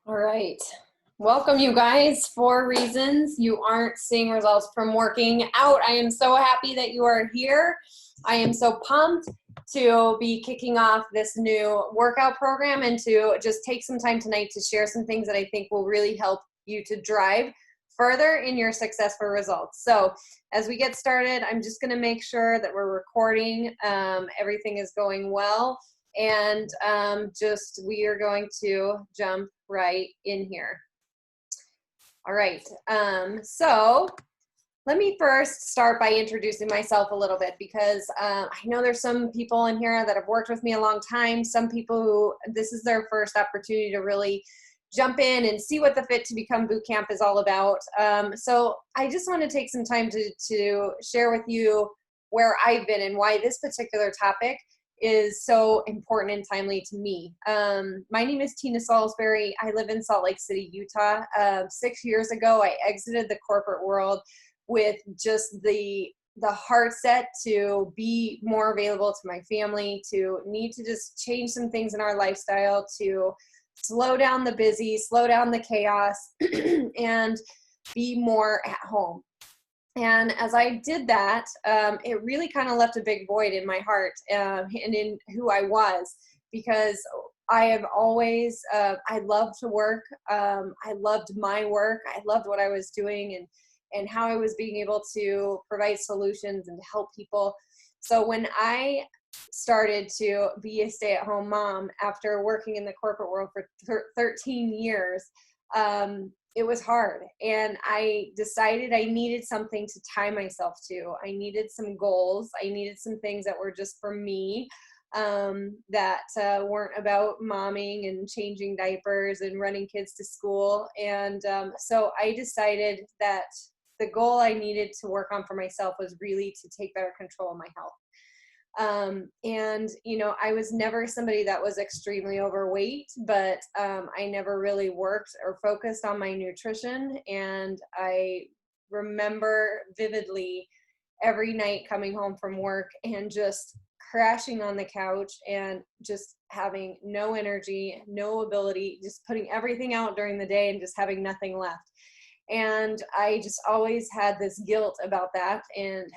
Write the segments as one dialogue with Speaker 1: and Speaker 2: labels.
Speaker 1: All right. Welcome, you guys. 4 reasons you aren't seeing results from working out. I am so happy that you are here. I am so pumped to be kicking off this new workout program and to just take some time tonight to share some things that I think will really help you to drive further in your successful results. So as we get started, I'm just going to make sure that we're recording. Everything is going well. And we are going to jump right in here. All right, so let me first start by introducing myself a little bit because I know there's some people in here that have worked with me a long time, some people who this is their first opportunity to really jump in and see what the Fit to Become Bootcamp is all about. So I just want to take some time to share with you where I've been and why this particular topic is so important and timely to me. My name is Tina Salisbury. I live in Salt Lake City, Utah. 6 years ago, I exited the corporate world with just the heart set to be more available to my family, to need to just change some things in our lifestyle, to slow down the busy, slow down the chaos, and be more at home. And as I did that, it really kind of left a big void in my heart and in who I was, because I have always, I loved to work. I loved my work. I loved what I was doing and how I was being able to provide solutions and to help people. So when I started to be a stay-at-home mom after working in the corporate world for 13 years, it was hard, and I decided I needed something to tie myself to. I needed some goals. I needed some things that were just for me, that weren't about momming and changing diapers and running kids to school. And so I decided that the goal I needed to work on for myself was really to take better control of my health. And I was never somebody that was extremely overweight, but I never really worked or focused on my nutrition. And I remember vividly every night coming home from work and just crashing on the couch and just having no energy, no ability, just putting everything out during the day and just having nothing left. And I just always had this guilt about that. And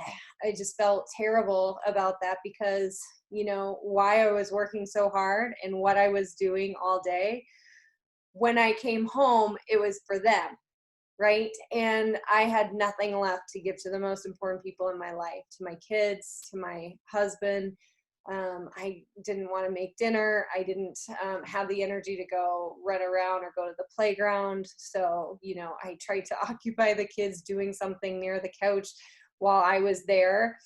Speaker 1: I just felt terrible about that because, why I was working so hard and what I was doing all day. When I came home, it was for them, right? And I had nothing left to give to the most important people in my life, to my kids, to my husband. I didn't want to make dinner. I didn't have the energy to go run around or go to the playground. So, I tried to occupy the kids doing something near the couch while I was there,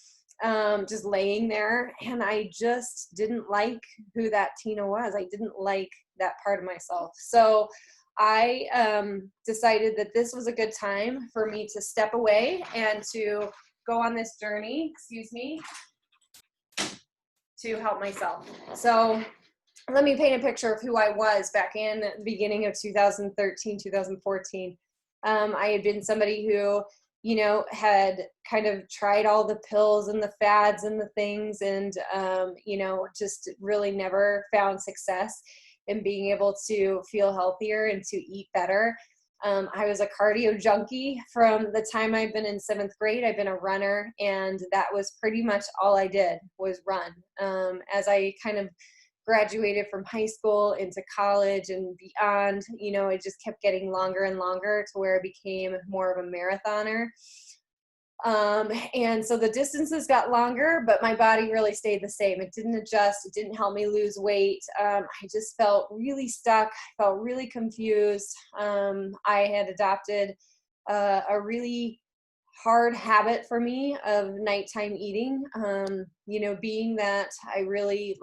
Speaker 1: just laying there. And I just didn't like who that Tina was. I didn't like that part of myself. So I decided that this was a good time for me to step away and to go on this journey, to help myself. So let me paint a picture of who I was back in the beginning of 2013, 2014. I had been somebody who, had kind of tried all the pills and the fads and the things and, just really never found success in being able to feel healthier and to eat better. I was a cardio junkie from the time I've been in 7th grade. I've been a runner, and that was pretty much all I did was run. As I kind of graduated from high school into college and beyond, it just kept getting longer and longer to where I became more of a marathoner. And so the distances got longer, but my body really stayed the same. It didn't adjust. It didn't help me lose weight. I just felt really stuck. I felt really confused. I had adopted a really hard habit for me of nighttime eating, being that I really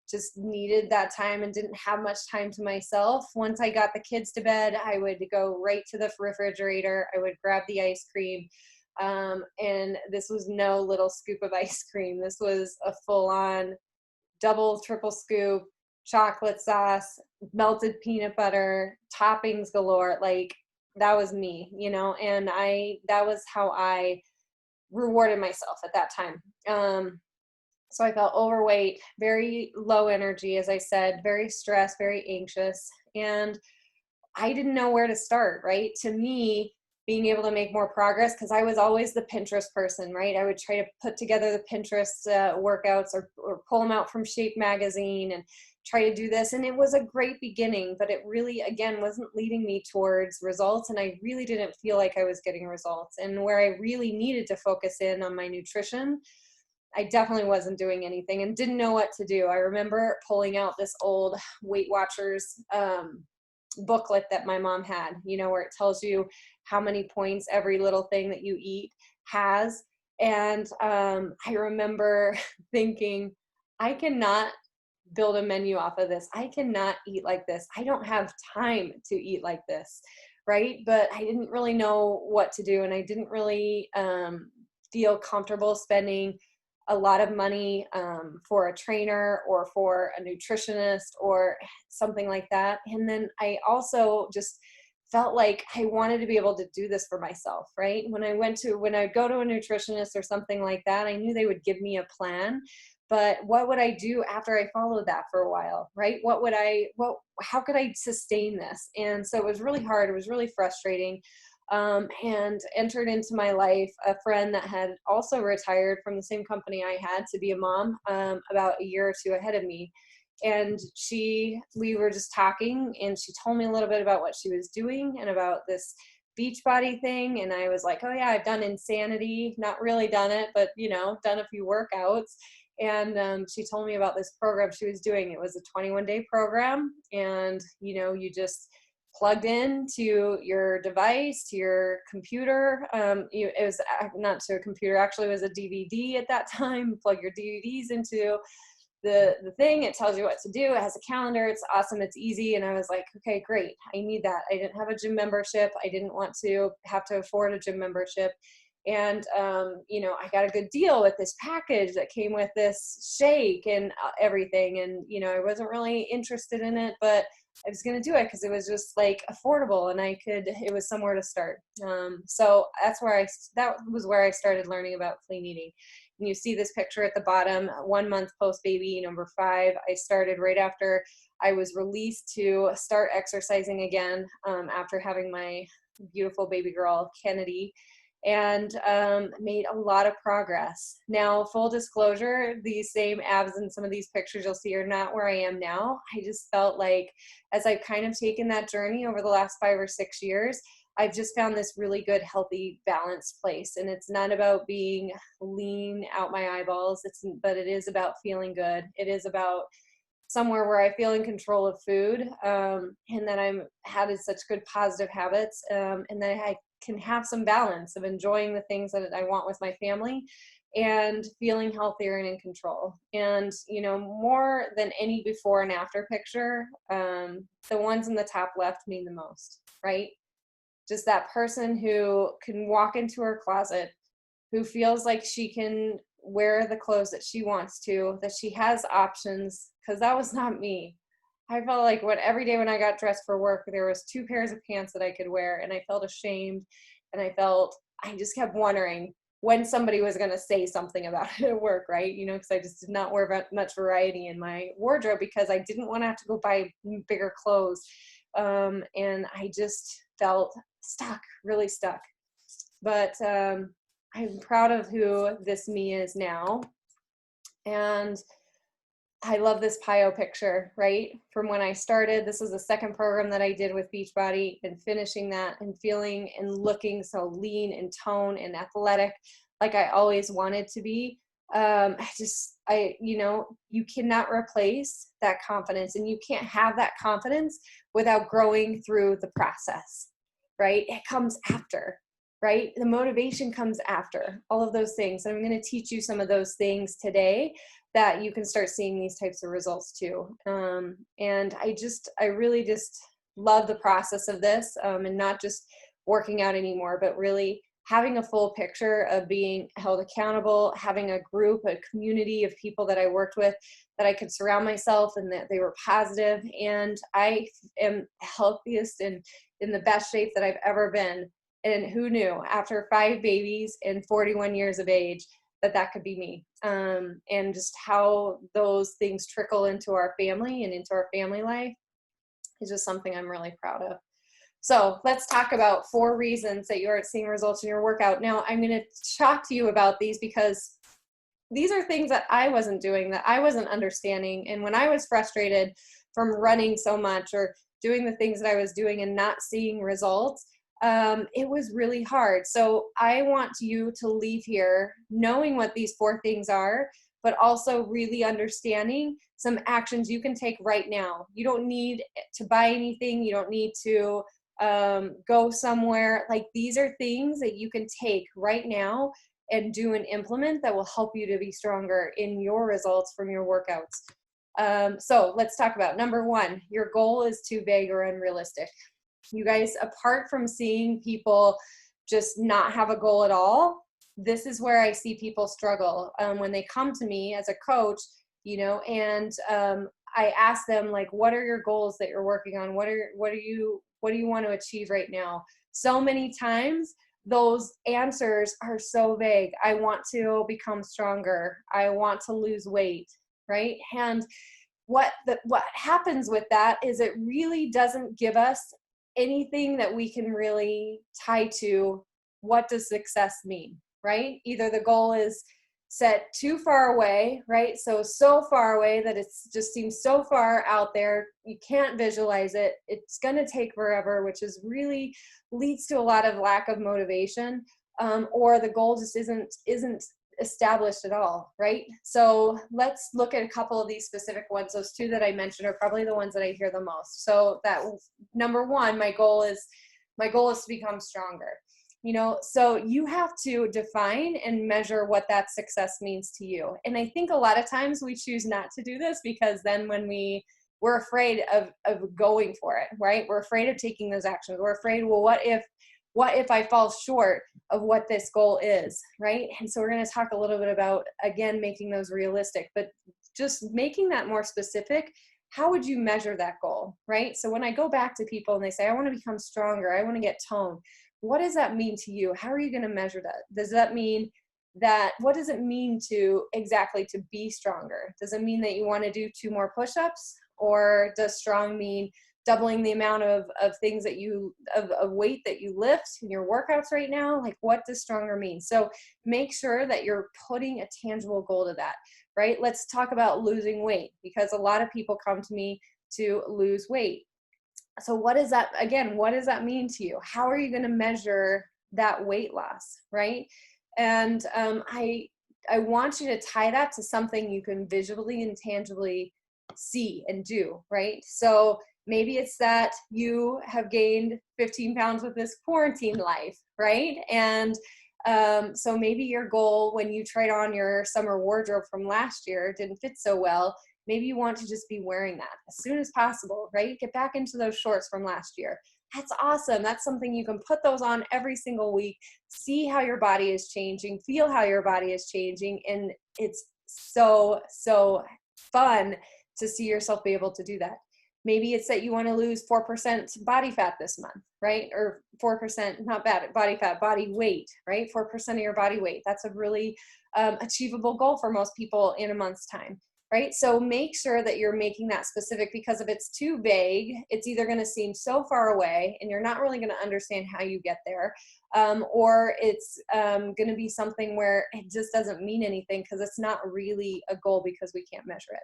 Speaker 1: just needed that time and didn't have much time to myself. Once I got the kids to bed, I would go right to the refrigerator. I would grab the ice cream. And this was no little scoop of ice cream. This was a full-on double, triple scoop, chocolate sauce, melted peanut butter, toppings galore. That was me, and that was how I rewarded myself at that time. So I felt overweight, very low energy, as I said, very stressed, very anxious. And I didn't know where to start, right? To me, being able to make more progress, because I was always the Pinterest person, right? I would try to put together the Pinterest workouts or pull them out from Shape magazine and try to do this. And it was a great beginning, but it really, again, wasn't leading me towards results. And I really didn't feel like I was getting results. And where I really needed to focus in on my nutrition, I definitely wasn't doing anything and didn't know what to do. I remember pulling out this old Weight Watchers booklet that my mom had, where it tells you how many points every little thing that you eat has. And I remember thinking, I cannot build a menu off of this. I cannot eat like this. I don't have time to eat like this, right? But I didn't really know what to do, and I didn't really feel comfortable spending a lot of money for a trainer or for a nutritionist or something like that. And then I also just felt like I wanted to be able to do this for myself, right? When I go to a nutritionist or something like that, I knew they would give me a plan, but what would I do after I followed that for a while, right? How could I sustain this? And so it was really hard. It was really frustrating. And entered into my life a friend that had also retired from the same company I had to be a mom about a year or two ahead of me. And we were just talking, and she told me a little bit about what she was doing and about this Beachbody thing. And I was like, oh yeah, I've done Insanity, not really done it, but done a few workouts. And she told me about this program she was doing. It was a 21-day program, and you just plugged into your device, to your computer. It was not to a computer, actually it was a DVD at that time. Plug your DVDs into the thing. It tells you what to do. It has a calendar. It's awesome. It's easy. And I was like, okay, great. I need that. I didn't have a gym membership. I didn't want to have to afford a gym membership. And, I got a good deal with this package that came with this shake and everything. And, I wasn't really interested in it, but I was going to do it because it was just like affordable, and it was somewhere to start. So that was where I started learning about clean eating. And you see this picture at the bottom, 1 month post baby, number 5. I started right after I was released to start exercising again, after having my beautiful baby girl, Kennedy, and made a lot of progress. Now, full disclosure, these same abs in some of these pictures you'll see are not where I am now. I just felt like as I've kind of taken that journey over the last 5 or 6 years, I've just found this really good, healthy, balanced place. And it's not about being lean out my eyeballs, but it is about feeling good. It is about somewhere where I feel in control of food, and that I'm had such good positive habits, and that I can have some balance of enjoying the things that I want with my family and feeling healthier and in control. And, more than any before and after picture, the ones in the top left mean the most, right? Just that person who can walk into her closet, who feels like she can wear the clothes that she wants to, that she has options, because that was not me. I felt like every day when I got dressed for work, there was 2 pairs of pants that I could wear, and I felt ashamed, and I just kept wondering when somebody was going to say something about it at work, right? Because I just did not wear much variety in my wardrobe because I didn't want to have to go buy bigger clothes. And I just felt stuck, really stuck. But I'm proud of who this me is now. And I love this PIO picture, right? From when I started, this was the second program that I did with Beachbody, and finishing that and feeling and looking so lean and toned and athletic, like I always wanted to be. You cannot replace that confidence, and you can't have that confidence without growing through the process, right? It comes after, right? The motivation comes after all of those things. And I'm going to teach you some of those things today that you can start seeing these types of results too. And I really just love the process of this, and not just working out anymore, but really having a full picture of being held accountable, having a group, a community of people that I worked with that I could surround myself and that they were positive. And I am healthiest and in the best shape that I've ever been. And who knew after 5 babies and 41 years of age that could be me, and just how those things trickle into our family and into our family life is just something I'm really proud of. So let's talk about 4 reasons that you aren't seeing results in your workout. Now, I'm going to talk to you about these because these are things that I wasn't doing, that I wasn't understanding. And when I was frustrated from running so much or doing the things that I was doing and not seeing results, it was really hard. So I want you to leave here knowing what these 4 things are, but also really understanding some actions you can take right now. You don't need to buy anything. You don't need to go somewhere. Like, these are things that you can take right now and do and implement that will help you to be stronger in your results from your workouts. So let's talk about number 1, your goal is too vague or unrealistic. You guys, apart from seeing people just not have a goal at all, this is where I see people struggle when they come to me as a coach, and I ask them, like, what are your goals that you're working on? What do you want to achieve right now? So many times those answers are so vague. I want to become stronger. I want to lose weight, right? And what happens with that is it really doesn't give us anything that we can really tie to what does success mean, right? Either the goal is set too far away, right? So far away that it just seems so far out there, you can't visualize it. It's going to take forever, which is really leads to a lot of lack of motivation, or the goal just isn't established at all, right? So let's look at a couple of these specific ones. Those 2 that I mentioned are probably the ones that I hear the most. So that was number 1, my goal is to become stronger. So you have to define and measure what that success means to you. And I think a lot of times we choose not to do this because then when we're afraid of going for it, right? We're afraid of taking those actions. We're afraid, well, what if I fall short of what this goal is, right? And so we're going to talk a little bit about, again, making those realistic, but just making that more specific. How would you measure that goal, right? So when I go back to people and they say, I want to become stronger, I want to get toned, what does that mean to you? How are you going to measure that? Does that mean that, what does it mean to exactly to be stronger? Does it mean that you want to do 2 more push-ups? Or does strong mean doubling the amount of things that of weight that you lift in your workouts right now? Like, what does stronger mean? So make sure that you're putting a tangible goal to that, right? Let's talk about losing weight, because a lot of people come to me to lose weight. So what does that mean to you? How are you going to measure that weight loss, right? And I want you to tie that to something you can visually and tangibly see and do, right? So maybe it's that you have gained 15 pounds with this quarantine life, right? And so maybe your goal when you tried on your summer wardrobe from last year didn't fit so well. Maybe you want to just be wearing that as soon as possible, right? Get back into those shorts from last year. That's awesome. That's something you can put those on every single week, see how your body is changing, feel how your body is changing. And it's so fun to see yourself be able to do that. Maybe it's that you want to lose 4% body fat this month, right? Or 4%, not body fat, body weight, right? 4% of your body weight. That's a really achievable goal for most people in a month's time, right? So make sure that you're making that specific, because if it's too vague, it's either going to seem so far away and you're not really going to understand how you get there, or it's going to be something where it just doesn't mean anything because it's not really a goal because we can't measure it.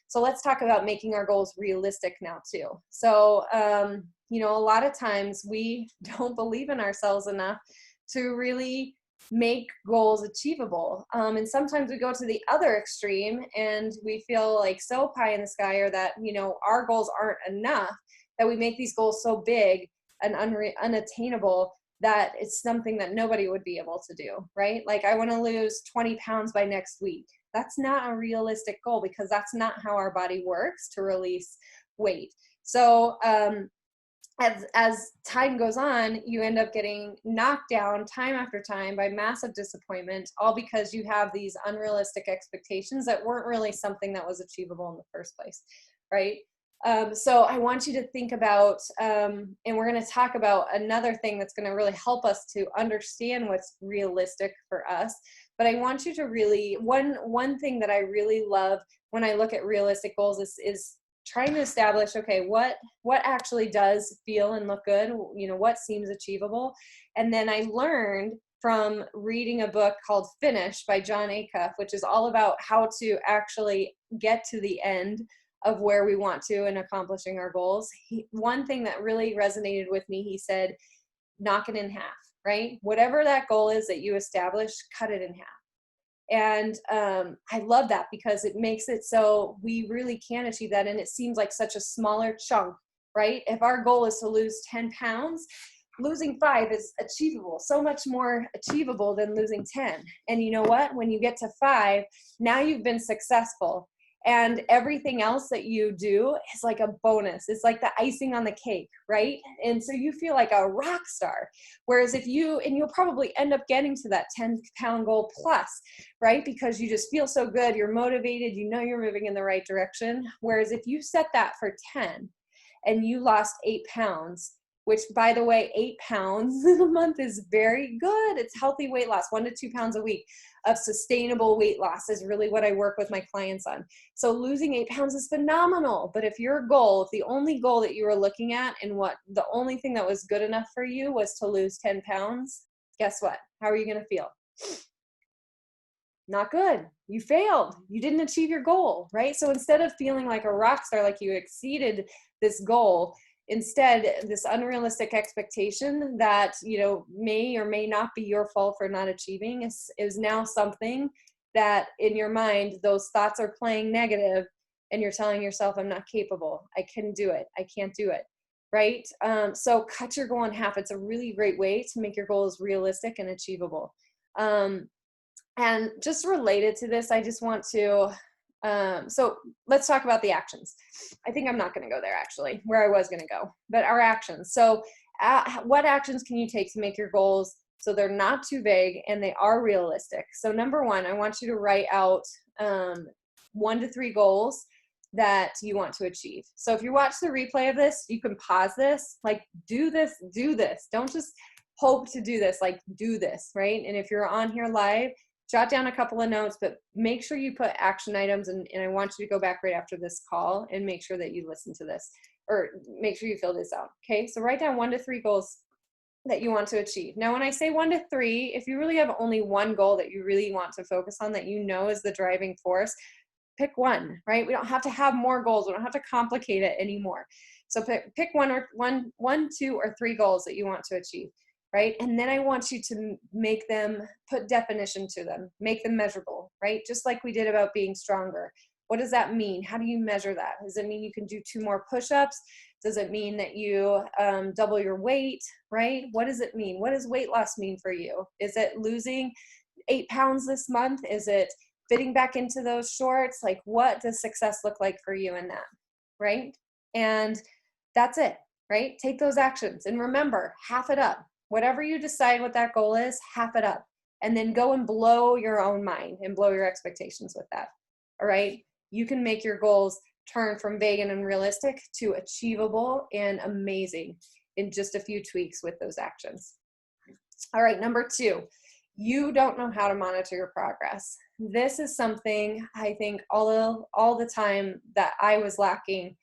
Speaker 1: So let's talk about making our goals realistic now too. So, a lot of times we don't believe in ourselves enough to really make goals achievable. And sometimes we go to the other extreme and we feel like so pie in the sky, or that, our goals aren't enough, that we make these goals so big and unattainable that it's something that nobody would be able to do, right? Like, I want to lose 20 pounds by next week. That's not a realistic goal because that's not how our body works to release weight. So as time goes on, you end up getting knocked down time after time by massive disappointment, all because you have these unrealistic expectations that weren't really something that was achievable in the first place, right? So I want you to think about, and we're going to talk about another thing that's going to really help us to understand what's realistic for us. But I want you to really, one thing that I really love when I look at realistic goals is trying to establish, okay, what actually does feel and look good, you know, what seems achievable. And then I learned from reading a book called Finish by John Acuff, which is all about how to actually get to the end of where we want to in accomplishing our goals. One thing that really resonated with me, he said, knock it in half, right? Whatever that goal is that you establish, cut it in half. And I love that because it makes it so we really can achieve that. And it seems like such a smaller chunk, right? If our goal is to lose 10 pounds, losing 5 is achievable, so much more achievable than losing 10. And you know what? When you get to 5, now you've been successful. And everything else that you do is like a bonus. It's like the icing on the cake, right? And so you feel like a rock star. Whereas if you, and you'll probably end up getting to that 10-pound goal plus, right? Because you just feel so good, you're motivated, you know you're moving in the right direction. Whereas if you set that for 10 and you lost 8 pounds, which by the way, 8 pounds in a month is very good. It's healthy weight loss, 1 to 2 pounds a week of sustainable weight loss is really what I work with my clients on. So losing 8 pounds is phenomenal. But if your goal, if the only goal that you were looking at and what the only thing that was good enough for you was to lose 10 pounds, guess what? How are you going to feel? Not good. You failed. You didn't achieve your goal, right? So instead of feeling like a rock star, like you exceeded this goal, instead, this unrealistic expectation that, you know, may or may not be your fault for not achieving is now something that in your mind, those thoughts are playing negative and you're telling yourself, I'm not capable. I couldn't do it. I can't do it. Right? So cut your goal in half. It's a really great way to make your goals realistic and achievable. And just related to this, I just want to, so let's talk about the actions. I think I'm not going to go there actually, where I was going to go, but our actions. So what actions can you take to make your goals so they're not too vague and they are realistic? So number 1, I want you to write out 1 to 3 goals that you want to achieve. So if you watch the replay of this, you can pause this, like do this. Don't just hope to do this, like do this, right? And if you're on here live, jot down a couple of notes, but make sure you put action items, and I want you to go back right after this call and make sure that you listen to this, or make sure you fill this out, okay? So write down 1 to 3 goals that you want to achieve. Now, when I say 1 to 3, if you really have only one goal that you really want to focus on that you know is the driving force, pick one, right? We don't have to have more goals. We don't have to complicate it anymore. So pick one, 2, or 3 goals that you want to achieve. Right? And then I want you to make them, put definition to them, make them measurable, right? Just like we did about being stronger. What does that mean? How do you measure that? Does it mean you can do 2 more push-ups? Does it mean that you double your weight, right? What does it mean? What does weight loss mean for you? Is it losing 8 pounds this month? Is it fitting back into those shorts? Like, what does success look like for you in that, right? And that's it, right? Take those actions and remember, half it up. Whatever you decide what that goal is, half it up, and then go and blow your own mind and blow your expectations with that. All right. You can make your goals turn from vague and unrealistic to achievable and amazing in just a few tweaks with those actions. All right. Number 2, you don't know how to monitor your progress. This is something I think all the time that I was lacking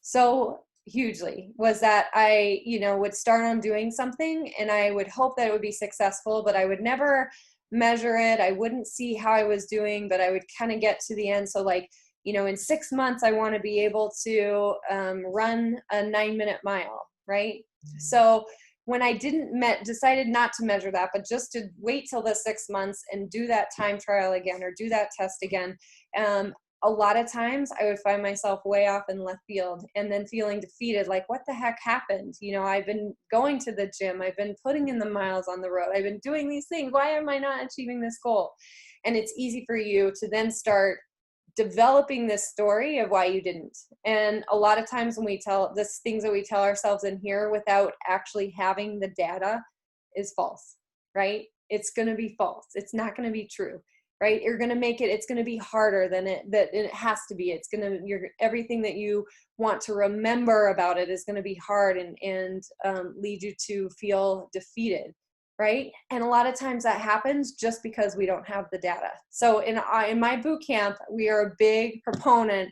Speaker 1: so hugely, was that I, would start on doing something and I would hope that it would be successful, but I would never measure it. I wouldn't see how I was doing, but I would kind of get to the end. So like, in 6 months, I want to be able to run a 9-minute mile, right? So when I decided not to measure that, but just to wait till the 6 months and do that time trial again, or do that test again, a lot of times I would find myself way off in left field and then feeling defeated, like, what the heck happened? I've been going to the gym. I've been putting in the miles on the road. I've been doing these things. Why am I not achieving this goal? And it's easy for you to then start developing this story of why you didn't. And a lot of times when we tell this things that we tell ourselves in here without actually having the data is false, right? It's going to be false. It's not going to be true. Right? You're going to make it, it's going to be harder than it has to be. It's going to, everything that you want to remember about it is going to be hard and lead you to feel defeated. Right? And a lot of times that happens just because we don't have the data. So in my boot camp, we are a big proponent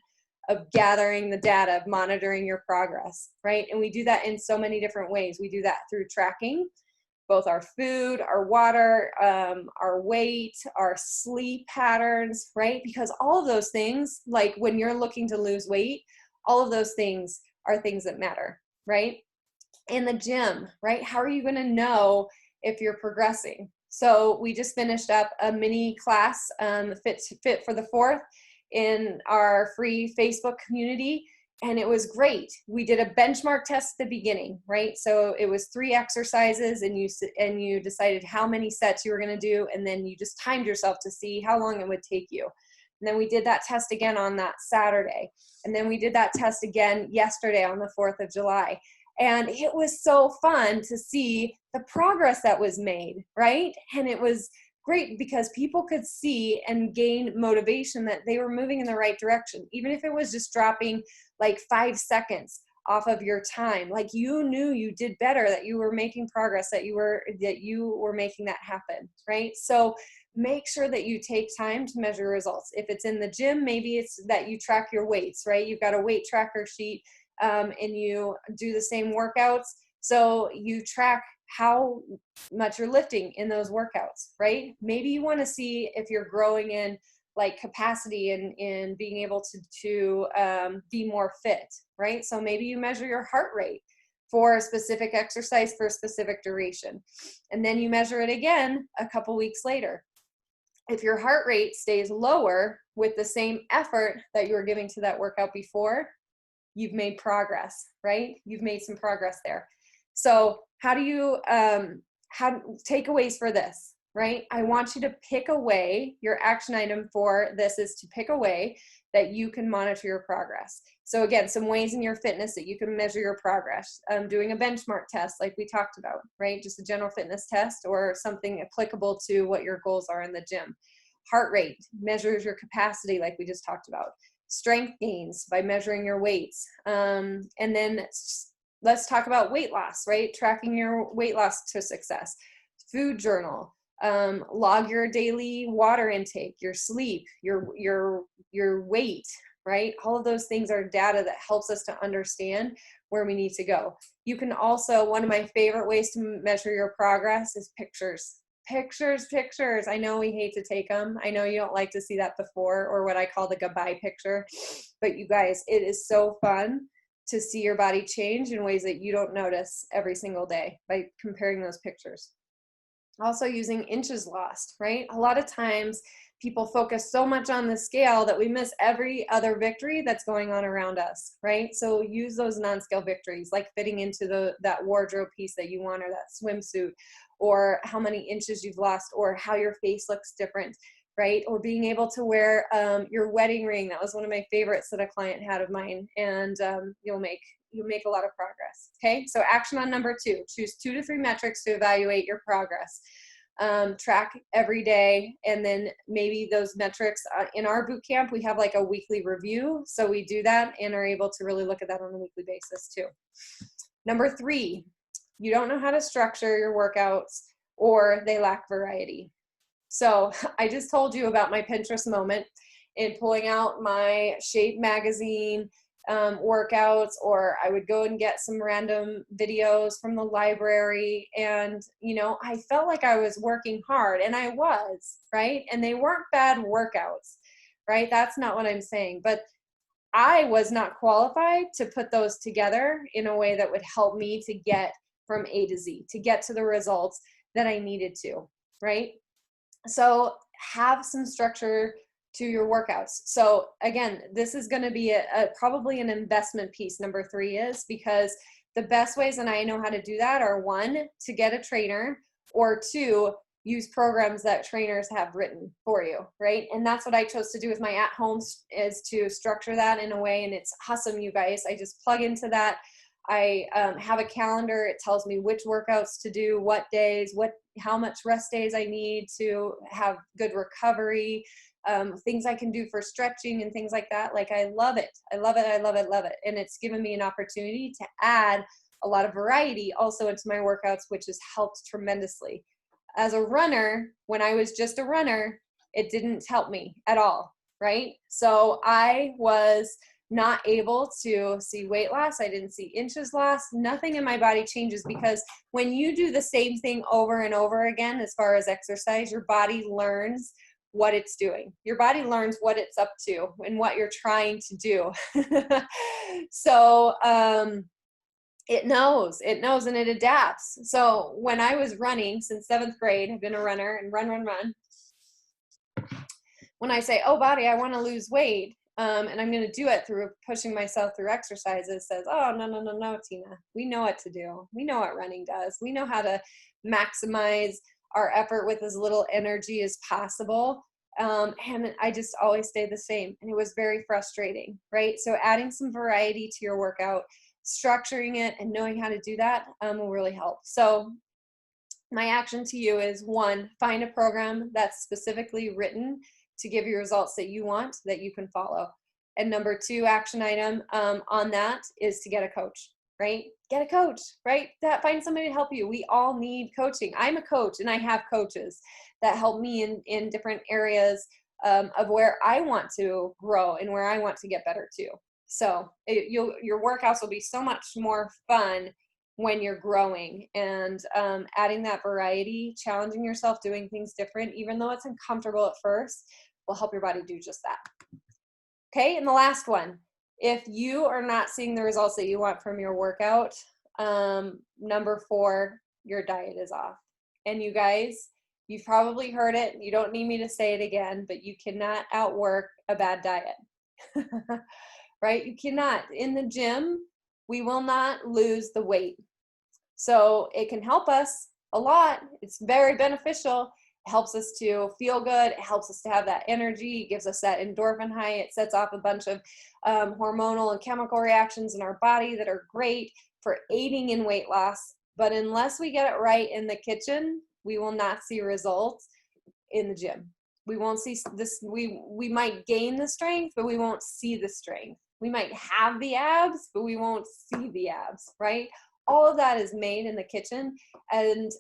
Speaker 1: of gathering the data, of monitoring your progress, right? And we do that in so many different ways. We do that through tracking both our food, our water, our weight, our sleep patterns, right? Because all of those things, like when you're looking to lose weight, all of those things are things that matter, right? In the gym, right? How are you going to know if you're progressing? So we just finished up a mini class, Fit for the Fourth, in our free Facebook community, and it was great. We did a benchmark test at the beginning, right? So it was 3 exercises, and you decided how many sets you were going to do, and then you just timed yourself to see how long it would take you. And then we did that test again on that Saturday, and then we did that test again yesterday on the 4th of July. And it was so fun to see the progress that was made, right? And it was great because people could see and gain motivation that they were moving in the right direction, even if it was just dropping like 5 seconds off of your time. Like you knew you did better, that you were making progress, that you were making that happen, right? So make sure that you take time to measure results. If it's in the gym, maybe it's that you track your weights, right? You've got a weight tracker sheet, and you do the same workouts. So you track how much you're lifting in those workouts, right? Maybe you want to see if you're growing in like capacity and in being able to be more fit, right? So maybe you measure your heart rate for a specific exercise for a specific duration, and then you measure it again a couple weeks later. If your heart rate stays lower with the same effort that you were giving to that workout before, you've made progress, right? You've made some progress there. So how do you, takeaways for this, right? I want you to pick a way. Your action item for this is to pick a way that you can monitor your progress. So again, some ways in your fitness that you can measure your progress. Doing a benchmark test like we talked about, right? Just a general fitness test or something applicable to what your goals are in the gym. Heart rate measures your capacity like we just talked about. Strength gains by measuring your weights. And then let's talk about weight loss, right? Tracking your weight loss to success. Food journal. Log your daily water intake, your sleep, your weight, right? All of those things are data that helps us to understand where we need to go. You can also, one of my favorite ways to measure your progress is pictures. Pictures. I know we hate to take them. I know you don't like to see that before, or what I call the goodbye picture, but you guys, it is so fun to see your body change in ways that you don't notice every single day by comparing those pictures. Also using inches lost, right? A lot of times people focus so much on the scale that we miss every other victory that's going on around us, right? So use those non-scale victories, like fitting into that wardrobe piece that you want, or that swimsuit, or how many inches you've lost, or how your face looks different, right? Or being able to wear your wedding ring. That was one of my favorites that a client had of mine, and you'll make a lot of progress. Okay, so action on number 2, choose 2 to 3 metrics to evaluate your progress. Track every day, and then maybe those metrics in our boot camp, we have like a weekly review. So we do that and are able to really look at that on a weekly basis too. Number 3, you don't know how to structure your workouts, or they lack variety. So I just told you about my Pinterest moment in pulling out my Shape magazine workouts, or I would go and get some random videos from the library, and I felt like I was working hard, and I was, right? And they weren't bad workouts, right? That's not what I'm saying, but I was not qualified to put those together in a way that would help me to get from A to Z, to get to the results that I needed to, right? So have some structure to your workouts. So again, this is going to be probably an investment piece. Number 3 is, because the best ways, and I know how to do that, are 1, to get a trainer, or 2, use programs that trainers have written for you, right? And that's what I chose to do with my at-home, is to structure that in a way, and it's awesome, you guys. I just plug into that. I have a calendar. It tells me which workouts to do, what days, how much rest days I need to have good recovery, things I can do for stretching and things like that. Like, I love it. I love it. I love it. Love it. And it's given me an opportunity to add a lot of variety also into my workouts, which has helped tremendously. As a runner, when I was just a runner, it didn't help me at all, right? So I was not able to see weight loss. I didn't see inches lost. Nothing in my body changes, because when you do the same thing over and over again, as far as exercise, your body learns what it's doing. Your body learns what it's up to and what you're trying to do. So it knows and it adapts. So when I was running since 7th grade, I've been a runner and run. When I say, oh, body, I want to lose weight, and I'm going to do it through pushing myself through exercises, says, oh, no, Tina, we know what to do. We know what running does. We know how to maximize our effort with as little energy as possible. And I just always stay the same. And it was very frustrating, right? So adding some variety to your workout, structuring it, and knowing how to do that will really help. So my action to you is, 1, find a program that's specifically written to give you results that you want, that you can follow. And number 2 action item on that is to get a coach, right? Get a coach, right? Find somebody to help you. We all need coaching. I'm a coach, and I have coaches that help me in different areas of where I want to grow and where I want to get better too. So your workouts will be so much more fun when you're growing, and adding that variety, challenging yourself, doing things different, even though it's uncomfortable at first, will help your body do just that. Okay, and the last one, if you are not seeing the results that you want from your workout, number 4, your diet is off. And you guys, you've probably heard it. You don't need me to say it again, but you cannot outwork a bad diet, right? You cannot. In the gym, we will not lose the weight. So it can help us a lot. It's very beneficial. It helps us to feel good. It helps us to have that energy. It gives us that endorphin high. It sets off a bunch of hormonal and chemical reactions in our body that are great for aiding in weight loss. But unless we get it right in the kitchen, we will not see results in the gym. We won't see this. We might gain the strength, but we won't see the strength. We might have the abs, but we won't see the abs, right? All of that is made in the kitchen, and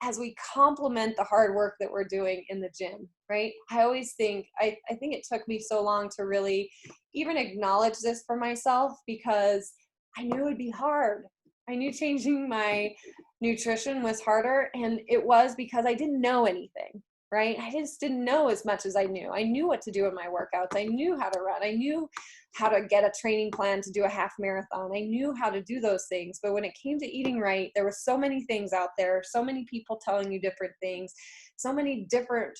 Speaker 1: as we complement the hard work that we're doing in the gym, right? I always think, I think it took me so long to really even acknowledge this for myself, because I knew it would be hard. I knew changing my nutrition was harder, and it was because I didn't know anything, right? I just didn't know as much as I knew. I knew what to do in my workouts. I knew how to run. I knew how to get a training plan to do a half marathon. I knew how to do those things. But when it came to eating right, there were so many things out there, so many people telling you different things, so many different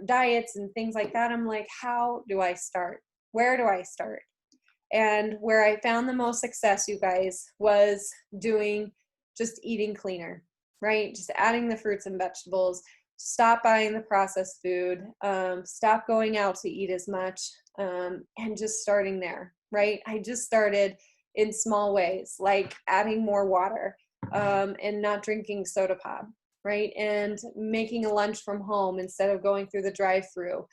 Speaker 1: diets and things like that. I'm like, how do I start? Where do I start? And where I found the most success, you guys, was doing just eating cleaner, right? Just adding the fruits and vegetables, stop buying the processed food, stop going out to eat as much, and just starting there, right? I just started in small ways, like adding more water, and not drinking soda pop, right? And making a lunch from home instead of going through the drive-through.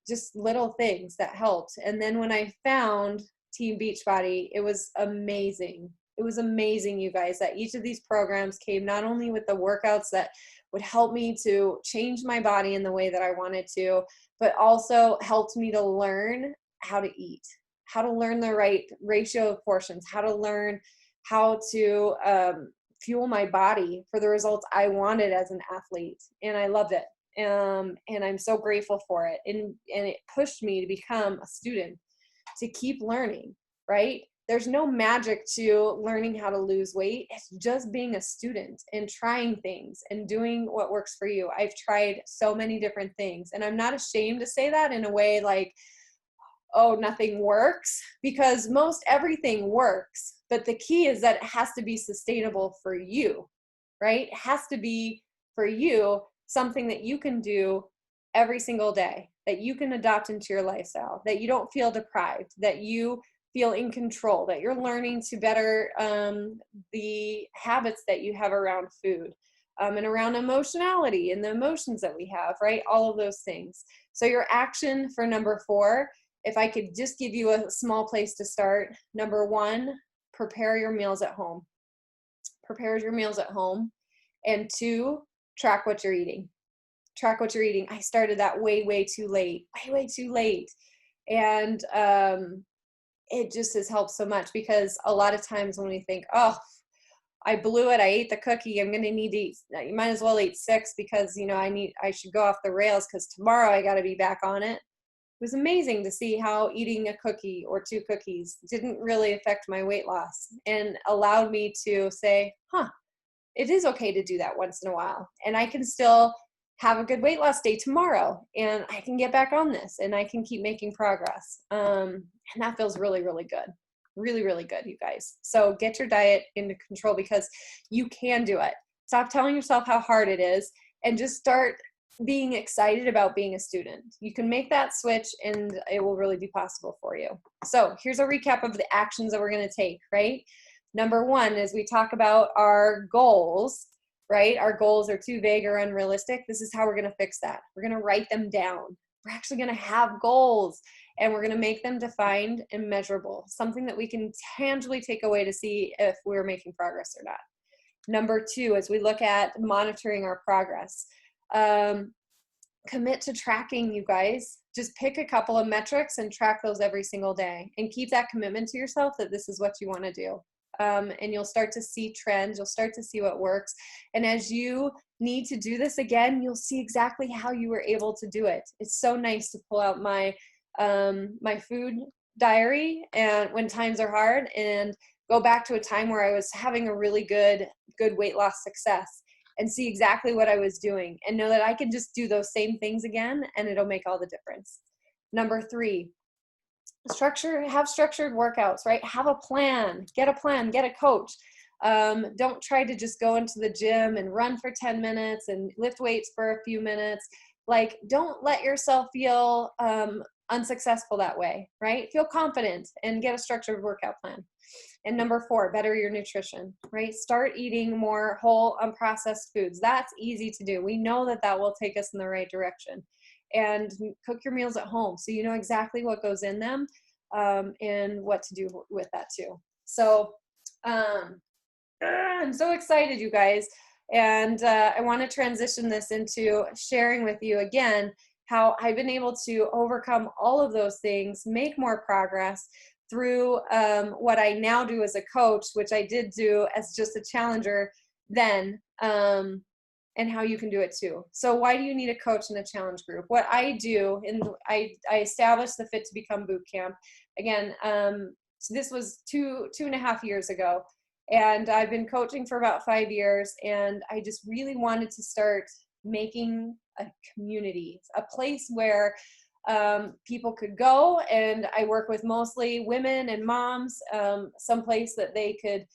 Speaker 1: Just little things that helped. And then when I found Team Beachbody, it was amazing. It was amazing, you guys, that each of these programs came not only with the workouts that would help me to change my body in the way that I wanted to, but also helped me to learn how to eat, how to learn the right ratio of portions, how to learn how to fuel my body for the results I wanted as an athlete. And I loved it. And I'm so grateful for it. And it pushed me to become a student, to keep learning, right? There's no magic to learning how to lose weight. It's just being a student and trying things and doing what works for you. I've tried so many different things, and I'm not ashamed to say that in a way like, oh, nothing works, because most everything works. But the key is that it has to be sustainable for you, right? It has to be for you something that you can do every single day, that you can adopt into your lifestyle, that you don't feel deprived, that you feel in control, that you're learning to better the habits that you have around food, and around emotionality and the emotions that we have, right? All of those things. So your action for number 4, if I could just give you a small place to start, number 1, prepare your meals at home. Prepare your meals at home. And 2, track what you're eating. Track what you're eating. I started that way too late. And it just has helped so much, because a lot of times when we think, oh, I blew it, I ate the cookie, I'm going to need to eat, you might as well eat 6 because, you know, I should go off the rails because tomorrow I got to be back on it. It was amazing to see how eating a cookie or 2 cookies didn't really affect my weight loss, and allowed me to say, it is okay to do that once in a while. And I can still have a good weight loss day tomorrow, and I can get back on this, and I can keep making progress. And that feels really, really good. Really, really good, you guys. So get your diet into control, because you can do it. Stop telling yourself how hard it is, and just start being excited about being a student. You can make that switch, and it will really be possible for you. So here's a recap of the actions that we're going to take, right? Number 1 is we talk about our goals, right? Our goals are too vague or unrealistic. This is how we're going to fix that. We're going to write them down. We're actually going to have goals, and we're going to make them defined and measurable, something that we can tangibly take away to see if we're making progress or not. Number 2 is we look at monitoring our progress. Commit to tracking, you guys. Just pick a couple of metrics and track those every single day, and keep that commitment to yourself that this is what you want to do. And you'll start to see trends. You'll start to see what works. And as you need to do this again, you'll see exactly how you were able to do it. It's so nice to pull out my my food diary and when times are hard, and go back to a time where I was having a really good weight loss success, and see exactly what I was doing, and know that I can just do those same things again, and it'll make all the difference. Number 3, have structured workouts, right? Have a plan, get a coach. Don't try to just go into the gym and run for 10 minutes and lift weights for a few minutes. Like, don't let yourself feel unsuccessful that way, right? Feel confident and get a structured workout plan. And number 4, better your nutrition, right? Start eating more whole, unprocessed foods. That's easy to do. We know that that will take us in the right direction. And cook your meals at home so you know exactly what goes in them, and what to do with that too. So I'm so excited, you guys. And I want to transition this into sharing with you again how I've been able to overcome all of those things, make more progress through what I now do as a coach, which I did do as just a challenger then, and how you can do it too. So why do you need a coach in a challenge group? What I do, and I established the Fit to Become boot camp. Again, so this was two and a half years ago. And I've been coaching for about 5 years, and I just really wanted to start making a community, a place where people could go, and I work with mostly women and moms, someplace that they could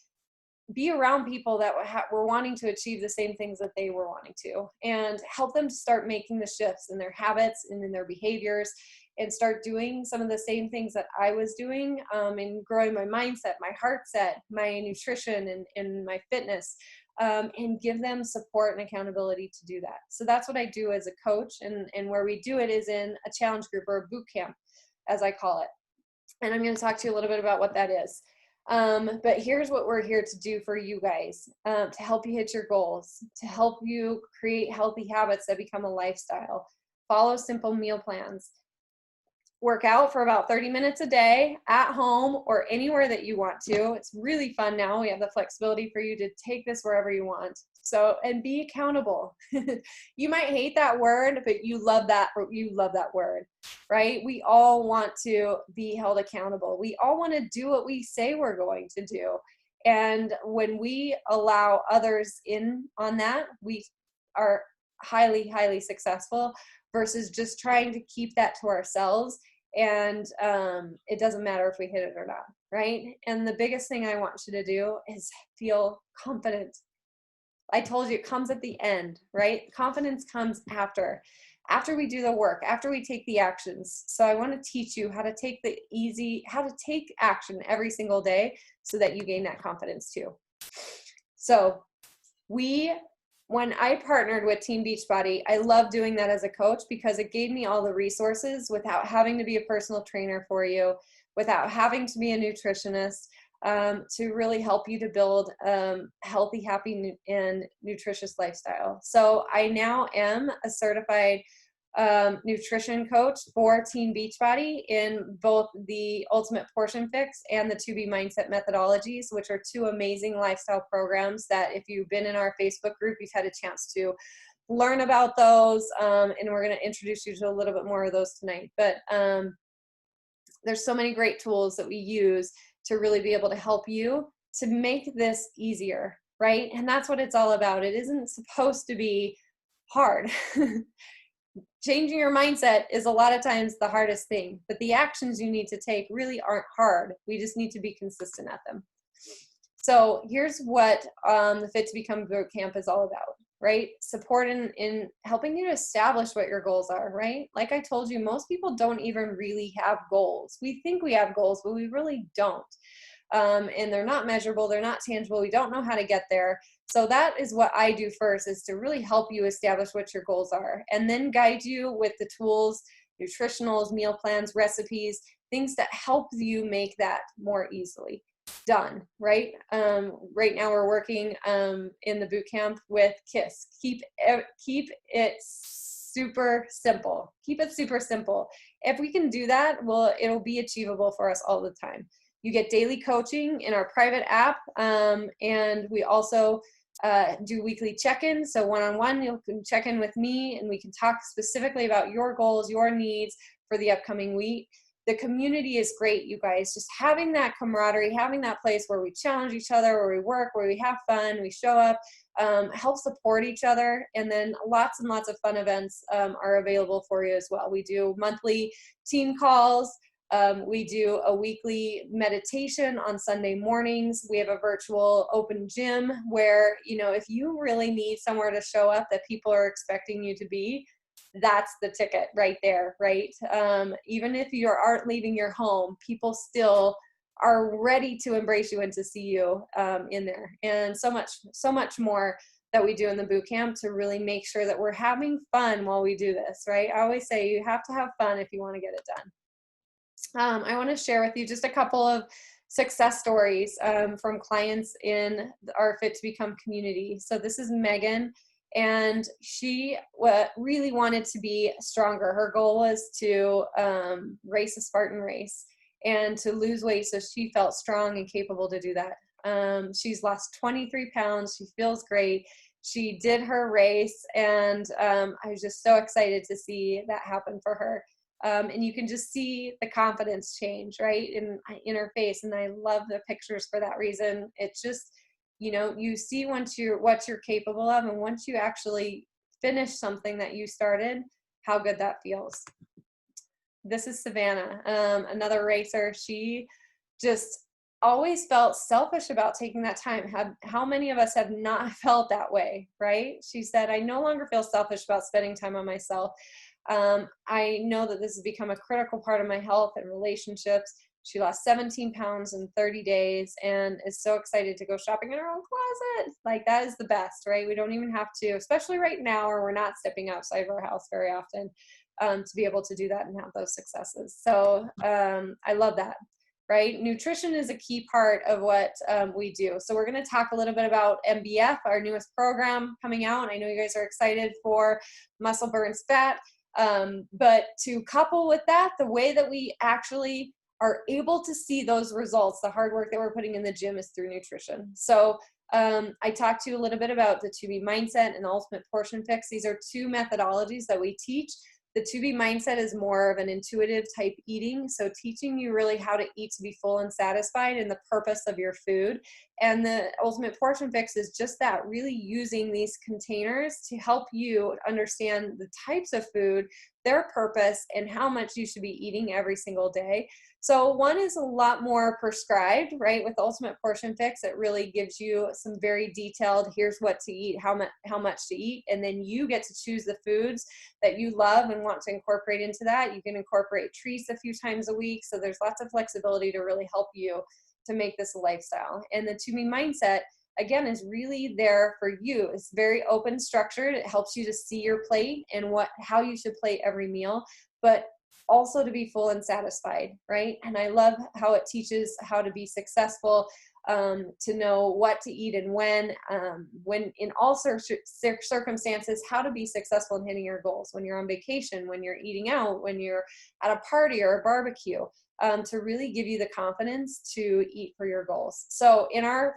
Speaker 1: be around people that were wanting to achieve the same things that they were wanting to, and help them to start making the shifts in their habits and in their behaviors, and start doing some of the same things that I was doing, and growing my mindset, my heart set, my nutrition, and my fitness, and give them support and accountability to do that. So that's what I do as a coach, and where we do it is in a challenge group, or a boot camp, as I call it. And I'm going to talk to you a little bit about what that is. But here's what we're here to do for you guys, to help you hit your goals, to help you create healthy habits that become a lifestyle, follow simple meal plans, work out for about 30 minutes a day at home or anywhere that you want to. It's really fun now. We have the flexibility for you to take this wherever you want. So, and be accountable. You might hate that word, but you love that word, right? We all want to be held accountable. We all want to do what we say we're going to do. And when we allow others in on that, we are highly, highly successful, versus just trying to keep that to ourselves. And it doesn't matter if we hit it or not, right? And the biggest thing I want you to do is feel confident. I told you it comes at the end, right? Confidence comes after we do the work, after we take the actions. So I want to teach you how to take action every single day so that you gain that confidence too. So when I partnered with Team Beachbody, I love doing that as a coach, because it gave me all the resources without having to be a personal trainer for you, without having to be a nutritionist, to really help you to build healthy, happy, and nutritious lifestyle. So I now am a certified nutrition coach for Teen Beachbody in both the Ultimate Portion Fix and the 2B Mindset methodologies, which are two amazing lifestyle programs that if you've been in our Facebook group, you've had a chance to learn about those. And we're going to introduce you to a little bit more of those tonight. But there's so many great tools that we use to really be able to help you to make this easier, right? And that's what it's all about. It isn't supposed to be hard. Changing your mindset is a lot of times the hardest thing, but the actions you need to take really aren't hard. We just need to be consistent at them. So here's what the Fit to Become Bootcamp is all about, right? Support in helping you to establish what your goals are, right? Like I told you, most people don't even really have goals. We think we have goals, but we really don't. And they're not measurable, they're not tangible, we don't know how to get there. So that is what I do first, is to really help you establish what your goals are, and then guide you with the tools, nutritionals, meal plans, recipes, things that help you make that more easily done, right? Right now we're working in the boot camp with KISS. Keep it super simple. Keep it super simple. If we can do that, well, it'll be achievable for us all the time. You get daily coaching in our private app, and we also do weekly check-ins. So one-on-one, you can check in with me and we can talk specifically about your goals, your needs for the upcoming week. The community is great, you guys. Just having that camaraderie, having that place where we challenge each other, where we work, where we have fun, we show up, help support each other. And then lots and lots of fun events are available for you as well. We do monthly team calls. We do a weekly meditation on Sunday mornings. We have a virtual open gym where, you know, if you really need somewhere to show up that people are expecting you to be, that's the ticket right there, right? Even if you aren't leaving your home, people still are ready to embrace you and to see you in there. And so much more that we do in the boot camp to really make sure that we're having fun while we do this, right? I always say you have to have fun if you want to get it done. I want to share with you just a couple of success stories from clients in our Fit to Become community. So this is Megan, and she really wanted to be stronger. Her goal was to race a Spartan race and to lose weight so she felt strong and capable to do that. She's lost 23 pounds. She feels great. She did her race, and I was just so excited to see that happen for her. And you can just see the confidence change, right, in her face. And I love the pictures for that reason. It's just, you know, you see what you're capable of, and once you actually finish something that you started, how good that feels. This is Savannah, another racer. She just always felt selfish about taking that time. How many of us have not felt that way, right? She said, I no longer feel selfish about spending time on myself. I know that this has become a critical part of my health and relationships. She lost 17 pounds in 30 days and is so excited to go shopping in her own closet. Like, that is the best, right? We don't even have to, especially right now where we're not stepping outside of our house very often, to be able to do that and have those successes. So I love that, right? Nutrition is a key part of what we do. So we're going to talk a little bit about MBF, our newest program coming out. I know you guys are excited for Muscle Burns Fat. But to couple with that, the way that we actually are able to see those results, the hard work that we're putting in the gym, is through nutrition. So I talked to you a little bit about the 2B Mindset and Ultimate Portion Fix. These are two methodologies that we teach. The 2B Mindset is more of an intuitive type eating, so teaching you really how to eat to be full and satisfied and the purpose of your food. And the Ultimate Portion Fix is just that, really using these containers to help you understand the types of food, their purpose, and how much you should be eating every single day. So one is a lot more prescribed, right? With the Ultimate Portion Fix, it really gives you some very detailed, here's what to eat, how much to eat, and then you get to choose the foods that you love and want to incorporate into that. You can incorporate treats a few times a week, so there's lots of flexibility to really help you to make this a lifestyle. And the 2B Mindset, again, is really there for you. It's very open structured. It helps you to see your plate and how you should plate every meal, but also to be full and satisfied, right? And I love how it teaches how to be successful to know what to eat and when in all circumstances, how to be successful in hitting your goals, when you're on vacation, when you're eating out, when you're at a party or a barbecue, to really give you the confidence to eat for your goals. So in our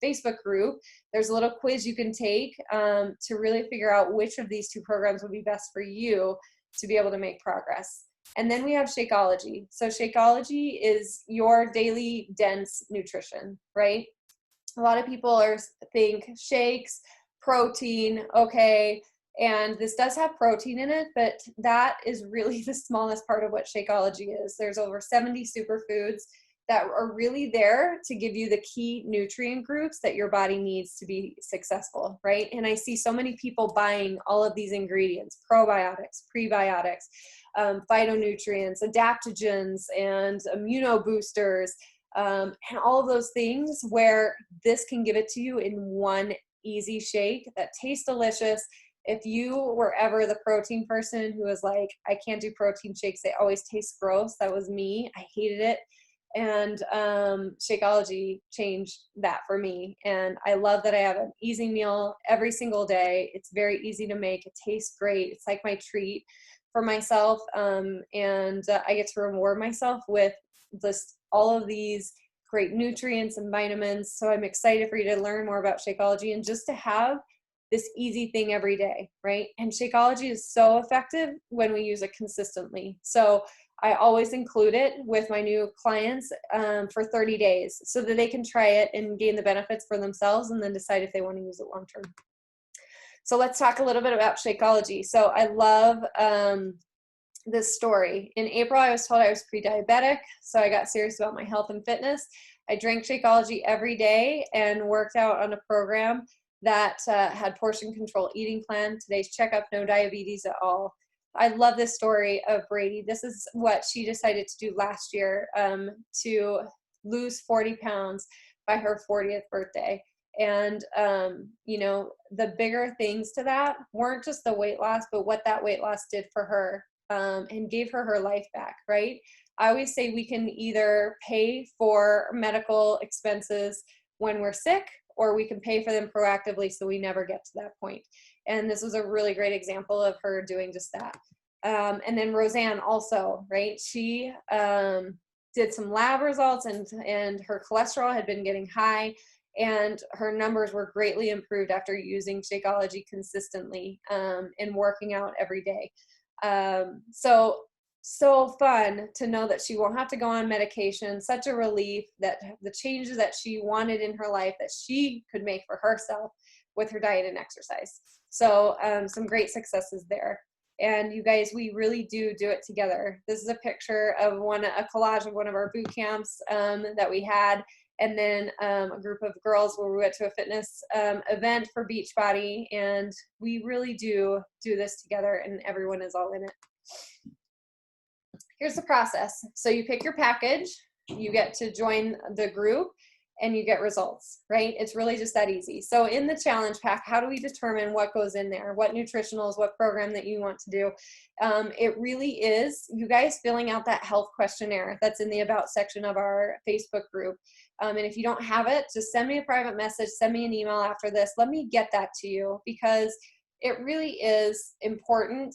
Speaker 1: Facebook group, there's a little quiz you can take to really figure out which of these two programs would be best for you to be able to make progress. And then we have Shakeology. So Shakeology is your daily dense nutrition, right? A lot of people think shakes, protein, okay, and this does have protein in it, but that is really the smallest part of what Shakeology is. There's over 70 superfoods that are really there to give you the key nutrient groups that your body needs to be successful, right? And I see so many people buying all of these ingredients, probiotics, prebiotics, phytonutrients, adaptogens, and immunoboosters, and all of those things, where this can give it to you in one easy shake that tastes delicious. If you were ever the protein person who was like, I can't do protein shakes, they always taste gross, that was me. I hated it. And Shakeology changed that for me. And I love that I have an easy meal every single day. It's very easy to make. It tastes great. It's like my treat for myself. And I get to reward myself with just all of these great nutrients and vitamins. So I'm excited for you to learn more about Shakeology and just to have this easy thing every day, right? And Shakeology is so effective when we use it consistently. So I always include it with my new clients for 30 days so that they can try it and gain the benefits for themselves and then decide if they want to use it long term. So let's talk a little bit about Shakeology. So I love this story. In April, I was told I was pre-diabetic, so I got serious about my health and fitness. I drank Shakeology every day and worked out on a program that had portion control eating plan, today's checkup, no diabetes at all. I love this story of Brady. This is what she decided to do last year, to lose 40 pounds by her 40th birthday. And, you know, the bigger things to that weren't just the weight loss, but what that weight loss did for her, and gave her life back, right? I always say we can either pay for medical expenses when we're sick, or we can pay for them proactively so we never get to that point. And this was a really great example of her doing just that. And then Roseanne also, right? She did some lab results and her cholesterol had been getting high and her numbers were greatly improved after using Shakeology consistently and working out every day. So fun to know that she won't have to go on medication, such a relief that the changes that she wanted in her life that she could make for herself with her diet and exercise. So some great successes there. And you guys, we really do it together. This is a picture of a collage of one of our boot camps that we had. And then a group of girls where we went to a fitness event for Beachbody. And we really do this together and everyone is all in it. Here's the process. So you pick your package, you get to join the group, and you get results, right? It's really just that easy. So in the challenge pack, how do we determine what goes in there, what nutritionals, what program that you want to do? It really is you guys filling out that health questionnaire that's in the About section of our Facebook group. And if you don't have it, just send me a private message, send me an email after this. Let me get that to you because it really is important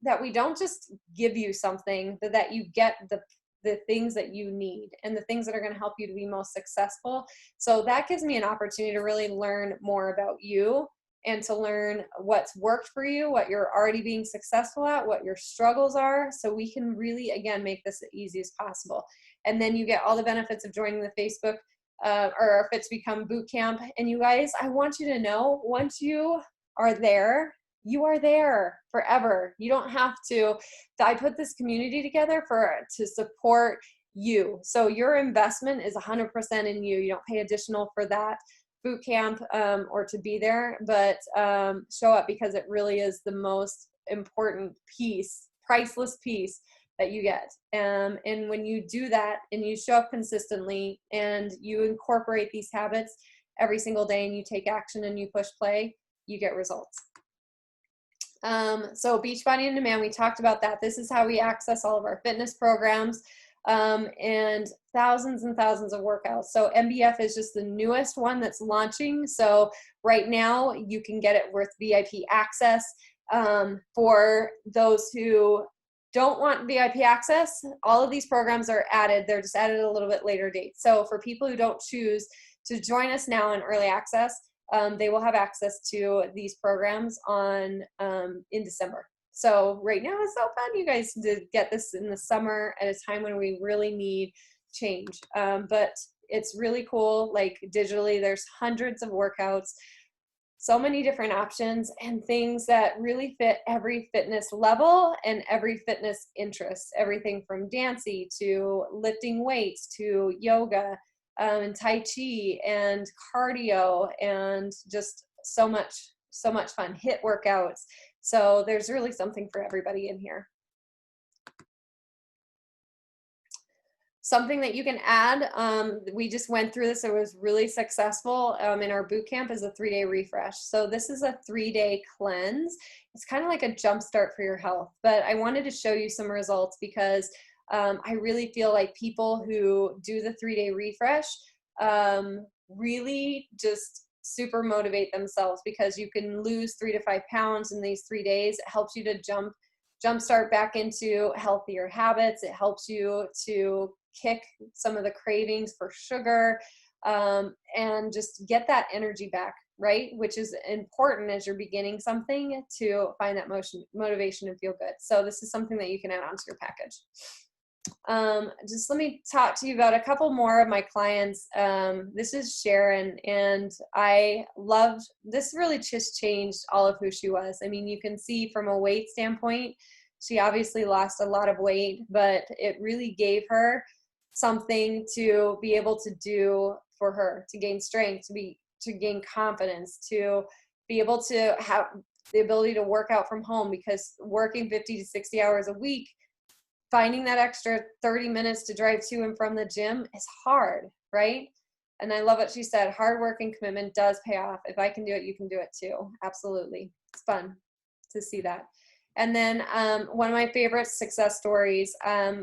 Speaker 1: that we don't just give you something, but that you get the things that you need and the things that are going to help you to be most successful. So that gives me an opportunity to really learn more about you and to learn what's worked for you, what you're already being successful at, what your struggles are, so we can really, again, make this as easy as possible. And then you get all the benefits of joining the Facebook or our Fit to Become Bootcamp. And you guys, I want you to know, once you are there, you are there forever. You don't have to. I put this community together to support you. So your investment is 100% in you. You don't pay additional for that boot camp or to be there, but show up because it really is the most important piece, priceless piece that you get. And when you do that and you show up consistently and you incorporate these habits every single day and you take action and you push play, you get results. So Beachbody On Demand, we talked about that. This is how we access all of our fitness programs. and thousands and thousands of workouts. So MBF is just the newest one that's launching. So right now you can get it with VIP access. For those who don't want VIP access, all of these programs are added. They're just added at a little bit later date. So for people who don't choose to join us now in early access, they will have access to these programs on in December. So right now it's so fun, you guys, to get this in the summer at a time when we really need change. But it's really cool. Like digitally, there's hundreds of workouts, so many different options and things that really fit every fitness level and every fitness interest. Everything from dancing to lifting weights to yoga and Tai Chi and cardio and just so much fun. HIIT workouts. So there's really something for everybody in here. Something that you can add, we just went through this, it was really successful in our boot camp, is a 3-day refresh. So this is a 3-day cleanse. It's kind of like a jump start for your health, but I wanted to show you some results because I really feel like people who do the 3-day refresh really just super motivate themselves, because you can lose 3 to 5 pounds in these 3 days. It helps you to jumpstart back into healthier habits. It helps you to kick some of the cravings for sugar and just get that energy back, right? Which is important as you're beginning something, to find that motivation and feel good. So this is something that you can add onto your package. Just let me talk to you about a couple more of my clients. This is Sharon, and I loved this. Really just changed all of who she was. I mean, you can see from a weight standpoint, she obviously lost a lot of weight, but it really gave her something to be able to do for her, to gain strength, to gain confidence, to be able to have the ability to work out from home, because working 50 to 60 hours a week, finding that extra 30 minutes to drive to and from the gym is hard, right? And I love what she said, hard work and commitment does pay off. If I can do it, you can do it too. Absolutely. It's fun to see that. And then one of my favorite success stories,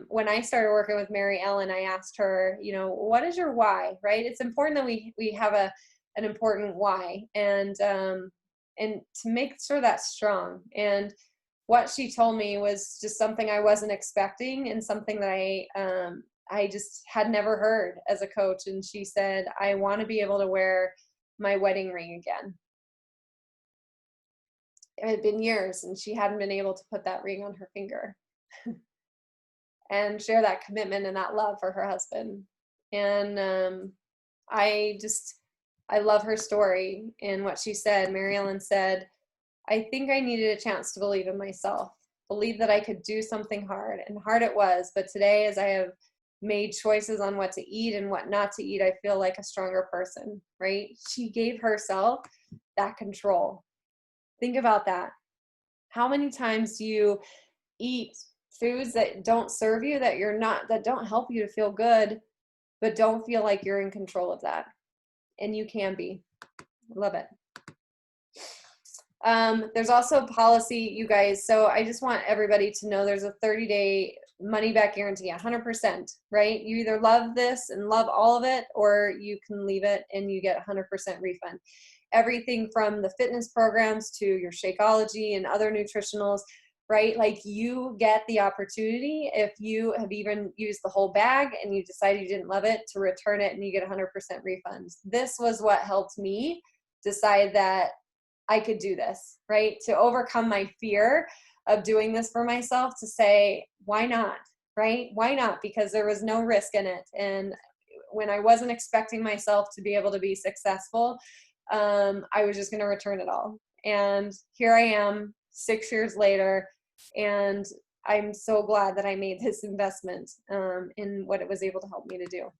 Speaker 1: when I started working with Mary Ellen, I asked her, you know, what is your why, right? It's important that we have an important why, and to make sure that's strong. And what she told me was just something I wasn't expecting, and something that I just had never heard as a coach. And she said, I want to be able to wear my wedding ring again. It had been years and she hadn't been able to put that ring on her finger and share that commitment and that love for her husband. And I love her story and what she said. Mary Ellen said, I think I needed a chance to believe in myself, believe that I could do something hard, and hard it was. But today, as I have made choices on what to eat and what not to eat, I feel like a stronger person, right? She gave herself that control. Think about that. How many times do you eat foods that don't serve you, that don't help you to feel good, but don't feel like you're in control of that? And you can be. I love it. There's also policy, you guys. So I just want everybody to know there's a 30-day money back guarantee, 100%, right? You either love this and love all of it, or you can leave it and you get 100% refund. Everything from the fitness programs to your Shakeology and other nutritionals, right? Like, you get the opportunity, if you have even used the whole bag and you decide you didn't love it, to return it and you get 100% refunds. This was what helped me decide that I could do this, right? To overcome my fear of doing this for myself, to say, why not, right? Why not? Because there was no risk in it. And when I wasn't expecting myself to be able to be successful, I was just going to return it all. And here I am 6 years later, and I'm so glad that I made this investment in what it was able to help me to do.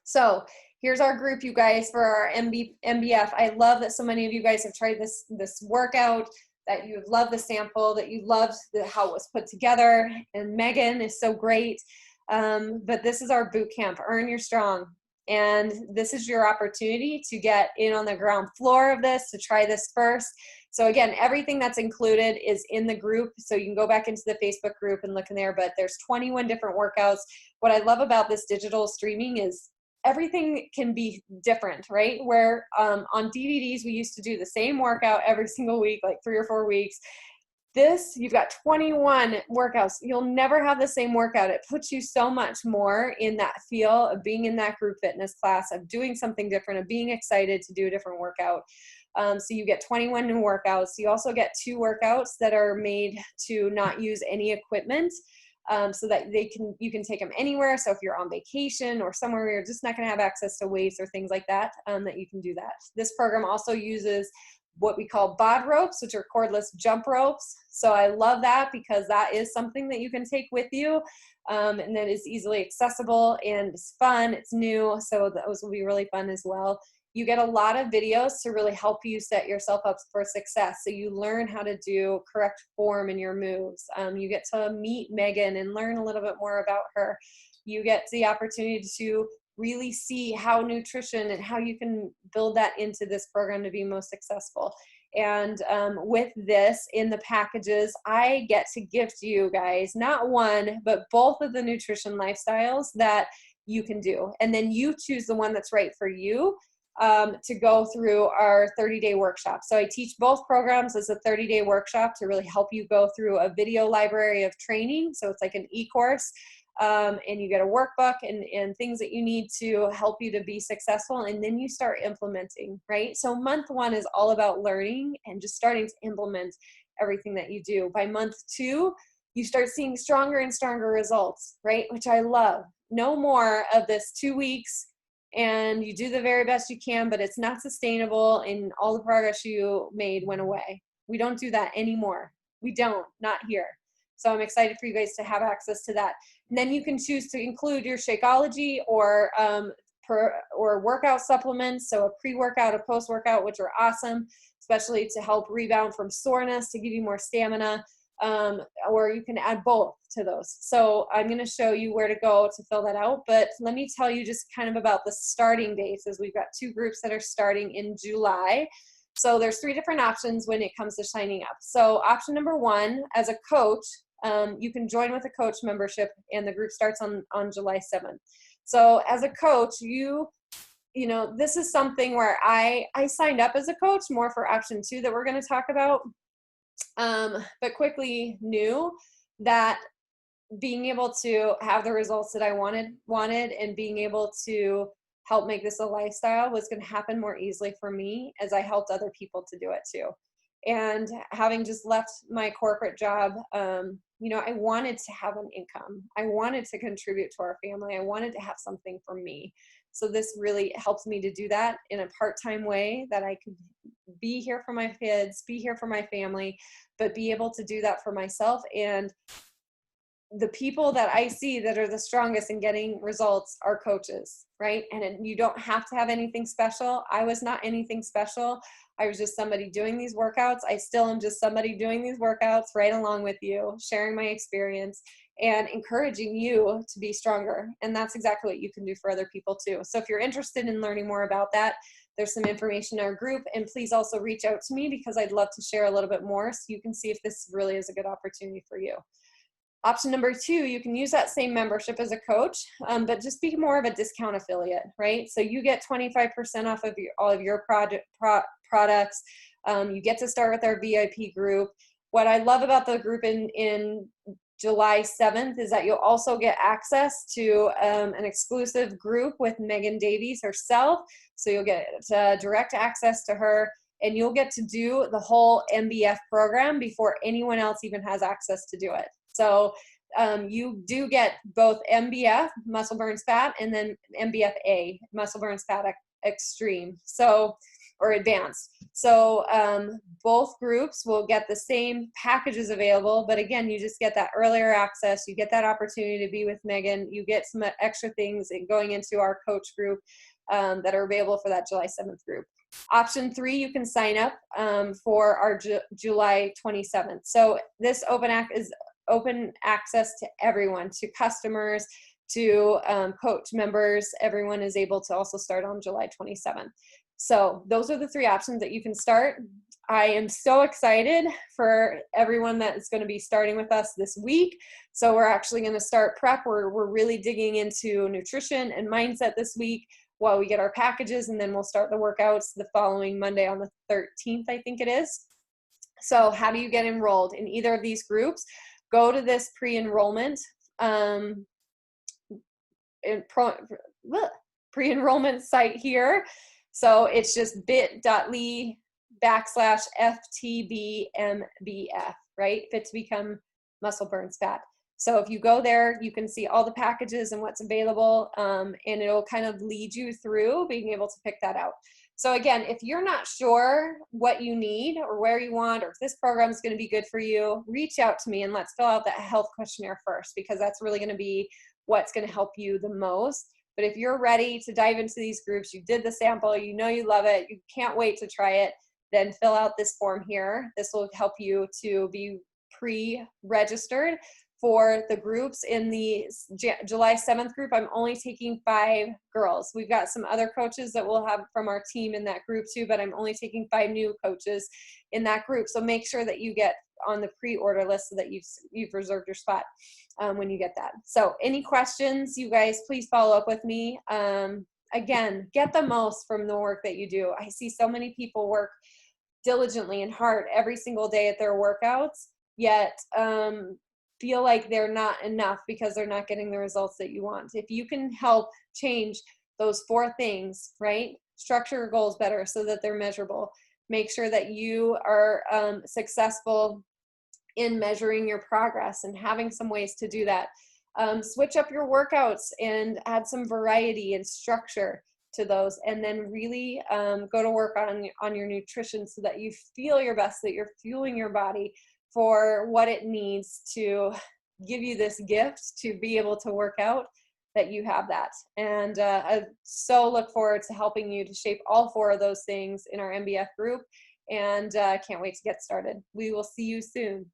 Speaker 1: So here's our group, you guys, for our MBF. I love that so many of you guys have tried this workout, that you love the sample, that you loved how it was put together. And Megan is so great. But this is our boot camp, Earn Your Strong. And this is your opportunity to get in on the ground floor of this, to try this first. So again, everything that's included is in the group. So you can go back into the Facebook group and look in there, but there's 21 different workouts. What I love about this digital streaming is everything can be different, right? Where on DVDs, we used to do the same workout every single week, like 3 or 4 weeks. This, you've got 21 workouts. You'll never have the same workout. It puts you so much more in that feel of being in that group fitness class, of doing something different, of being excited to do a different workout. So you get 21 new workouts. You also get 2 workouts that are made to not use any equipment, so that you can take them anywhere. So if you're on vacation or somewhere where you're just not going to have access to weights or things like that, that you can do that. This program also uses what we call bod ropes, which are cordless jump ropes. So I love that because that is something that you can take with you, and that is easily accessible, and it's fun, it's new, so those will be really fun as well. You get a lot of videos to really help you set yourself up for success. So you learn how to do correct form in your moves. You get to meet Megan and learn a little bit more about her. You get the opportunity to really see how nutrition and how you can build that into this program to be most successful. And with this in the packages, I get to gift you guys not one, but both of the nutrition lifestyles that you can do. And then you choose the one that's right for you to go through our 30-day workshop. So I teach both programs as a 30-day workshop to really help you go through a video library of training. So it's like an e-course. And you get a workbook and things that you need to help you to be successful, and then you start implementing, right? So month 1 is all about learning and just starting to implement everything that you do. By month 2, you start seeing stronger and stronger results, right? Which I love. No more of this 2 weeks and you do the very best you can, but it's not sustainable and all the progress you made went away. We don't do that anymore. We don't, not here. So I'm excited for you guys to have access to that. And then you can choose to include your Shakeology or workout supplements. So a pre-workout, a post-workout, which are awesome, especially to help rebound from soreness, to give you more stamina. Or you can add both to those. So I'm going to show you where to go to fill that out. But let me tell you just kind of about the starting dates, as we've got 2 groups that are starting in July. So there's 3 different options when it comes to signing up. So option number 1, as a coach, you can join with a coach membership, and the group starts on July 7th. So as a coach, you know, this is something where I signed up as a coach more for option 2 that we're going to talk about, but quickly knew that being able to have the results that I wanted and being able to help make this a lifestyle was going to happen more easily for me as I helped other people to do it too. And having just left my corporate job, you know, I wanted to have an income. I wanted to contribute to our family. I wanted to have something for me. So this really helps me to do that in a part-time way, that I could be here for my kids, be here for my family, but be able to do that for myself. And the people that I see that are the strongest in getting results are coaches, right? And you don't have to have anything special. I was not anything special. I was just somebody doing these workouts. I still am just somebody doing these workouts right along with you, sharing my experience and encouraging you to be stronger. And that's exactly what you can do for other people too. So if you're interested in learning more about that, there's some information in our group, and please also reach out to me because I'd love to share a little bit more so you can see if this really is a good opportunity for you. Option number 2, you can use that same membership as a coach, but just be more of a discount affiliate, right? So you get 25% off of all of your products. You get to start with our VIP group. What I love about the group in July 7th is that you'll also get access to an exclusive group with Megan Davies herself. So you'll get direct access to her, and you'll get to do the whole MBF program before anyone else even has access to do it. So you do get both MBF, muscle burns fat, and then MBFA, muscle burns fat extreme, so, or advanced. So both groups will get the same packages available, but again, you just get that earlier access. You get that opportunity to be with Megan. You get some extra things going into our coach group that are available for that July 7th group. Option 3, you can sign up for our July 27th. So this open access to everyone, to customers, to coach members. Everyone is able to also start on July 27th. So those are the 3 options that you can start. I am so excited for everyone that is going to be starting with us this week. So we're actually going to start prep. We're really digging into nutrition and mindset this week while we get our packages, and then we'll start the workouts the following Monday on the 13th, I think it is. So how do you get enrolled in either of these groups? Go to this pre-enrollment pre-enrollment site here. So it's just bit.ly/FTBMBF, right? Fit to Become Muscle Burns Fat. So if you go there, you can see all the packages and what's available, and it'll kind of lead you through being able to pick that out. So again, if you're not sure what you need or where you want, or if this program is going to be good for you, reach out to me and let's fill out that health questionnaire first, because that's really going to be what's going to help you the most. But if you're ready to dive into these groups, you did the sample, you know you love it, you can't wait to try it, then fill out this form here. This will help you to be pre-registered for the groups. In the July 7th group, I'm only taking 5 girls. We've got some other coaches that we'll have from our team in that group too, but I'm only taking 5 new coaches in that group. So make sure that you get on the pre-order list so that you've reserved your spot when you get that. So any questions, you guys, please follow up with me. Again, get the most from the work that you do. I see so many people work diligently and hard every single day at their workouts, yet feel like they're not enough because they're not getting the results that you want. If you can help change those 4 things, right? Structure your goals better so that they're measurable. Make sure that you are successful in measuring your progress and having some ways to do that. Switch up your workouts and add some variety and structure to those, and then really go to work on your nutrition so that you feel your best, that you're fueling your body for what it needs to give you this gift to be able to work out, that you have that. And I so look forward to helping you to shape all 4 of those things in our MBF group, and can't wait to get started. We will see you soon.